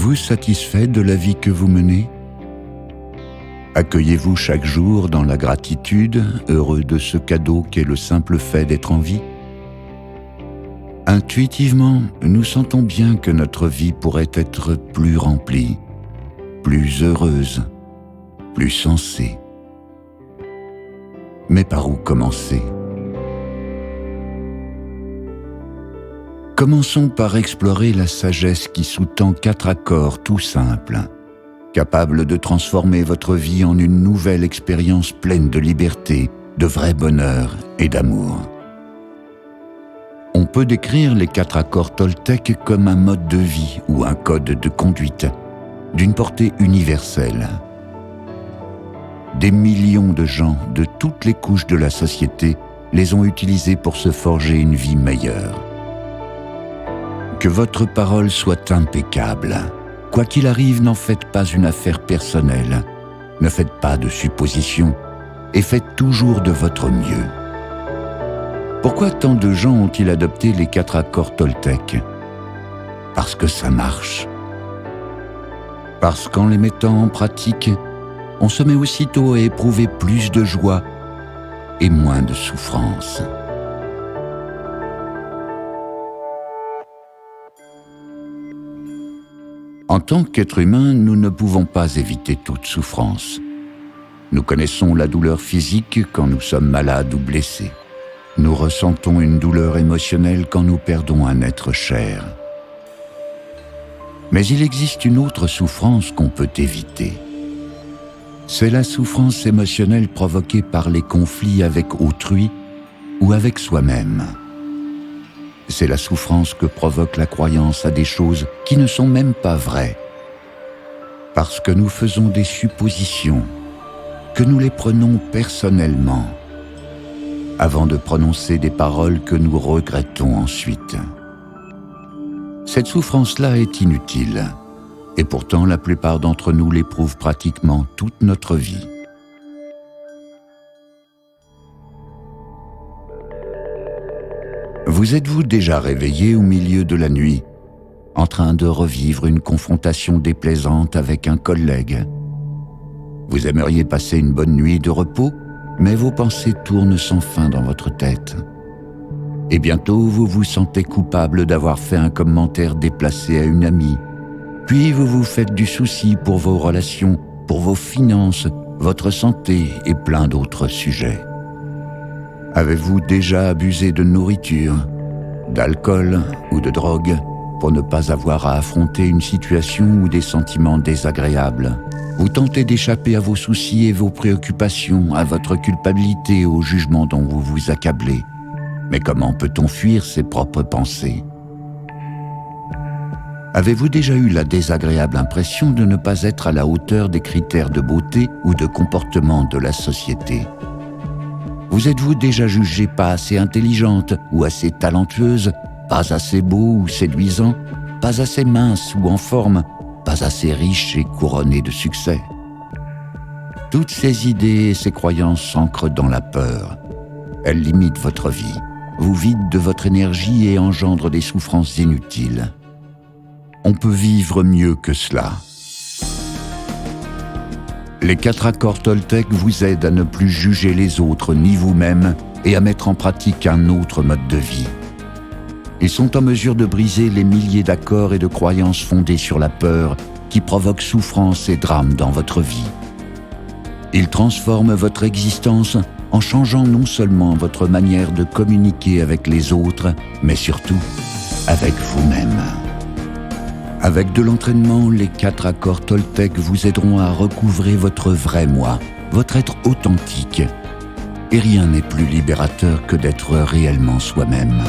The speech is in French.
Êtes-vous satisfait de la vie que vous menez? Accueillez-vous chaque jour dans la gratitude, heureux de ce cadeau qu'est le simple fait d'être en vie? Intuitivement, nous sentons bien que notre vie pourrait être plus remplie, plus heureuse, plus sensée. Mais par où commencer? Commençons par explorer la sagesse qui sous-tend 4 accords tout simples, capables de transformer votre vie en une nouvelle expérience pleine de liberté, de vrai bonheur et d'amour. On peut décrire les 4 accords Toltec comme un mode de vie ou un code de conduite, d'une portée universelle. Des millions de gens de toutes les couches de la société les ont utilisés pour se forger une vie meilleure. Que votre parole soit impeccable. Quoi qu'il arrive, n'en faites pas une affaire personnelle. Ne faites pas de suppositions et faites toujours de votre mieux. Pourquoi tant de gens ont-ils adopté les 4 accords Toltec? Parce que ça marche. Parce qu'en les mettant en pratique, on se met aussitôt à éprouver plus de joie et moins de souffrance. En tant qu'être humain, nous ne pouvons pas éviter toute souffrance. Nous connaissons la douleur physique quand nous sommes malades ou blessés. Nous ressentons une douleur émotionnelle quand nous perdons un être cher. Mais il existe une autre souffrance qu'on peut éviter. C'est la souffrance émotionnelle provoquée par les conflits avec autrui ou avec soi-même. C'est la souffrance que provoque la croyance à des choses qui ne sont même pas vraies. Parce que nous faisons des suppositions, que nous les prenons personnellement, avant de prononcer des paroles que nous regrettons ensuite. Cette souffrance-là est inutile, et pourtant la plupart d'entre nous l'éprouvent pratiquement toute notre vie. Vous êtes-vous déjà réveillé au milieu de la nuit, en train de revivre une confrontation déplaisante avec un collègue? Vous aimeriez passer une bonne nuit de repos, mais vos pensées tournent sans fin dans votre tête. Et bientôt, vous vous sentez coupable d'avoir fait un commentaire déplacé à une amie. Puis vous vous faites du souci pour vos relations, pour vos finances, votre santé et plein d'autres sujets. Avez-vous déjà abusé de nourriture, d'alcool ou de drogue pour ne pas avoir à affronter une situation ou des sentiments désagréables? Vous tentez d'échapper à vos soucis et vos préoccupations, à votre culpabilité, au jugement dont vous vous accablez. Mais comment peut-on fuir ses propres pensées? Avez-vous déjà eu la désagréable impression de ne pas être à la hauteur des critères de beauté ou de comportement de la société? Vous êtes-vous déjà jugée pas assez intelligente ou assez talentueuse, pas assez beau ou séduisant, pas assez mince ou en forme, pas assez riche et couronné de succès? Toutes ces idées et ces croyances s'ancrent dans la peur. Elles limitent votre vie, vous vident de votre énergie et engendrent des souffrances inutiles. On peut vivre mieux que cela. Les 4 accords Toltec vous aident à ne plus juger les autres ni vous-même et à mettre en pratique un autre mode de vie. Ils sont en mesure de briser les milliers d'accords et de croyances fondées sur la peur qui provoquent souffrance et drame dans votre vie. Ils transforment votre existence en changeant non seulement votre manière de communiquer avec les autres, mais surtout avec vous-même. Avec de l'entraînement, les 4 accords Toltec vous aideront à recouvrer votre vrai moi, votre être authentique. Et rien n'est plus libérateur que d'être réellement soi-même.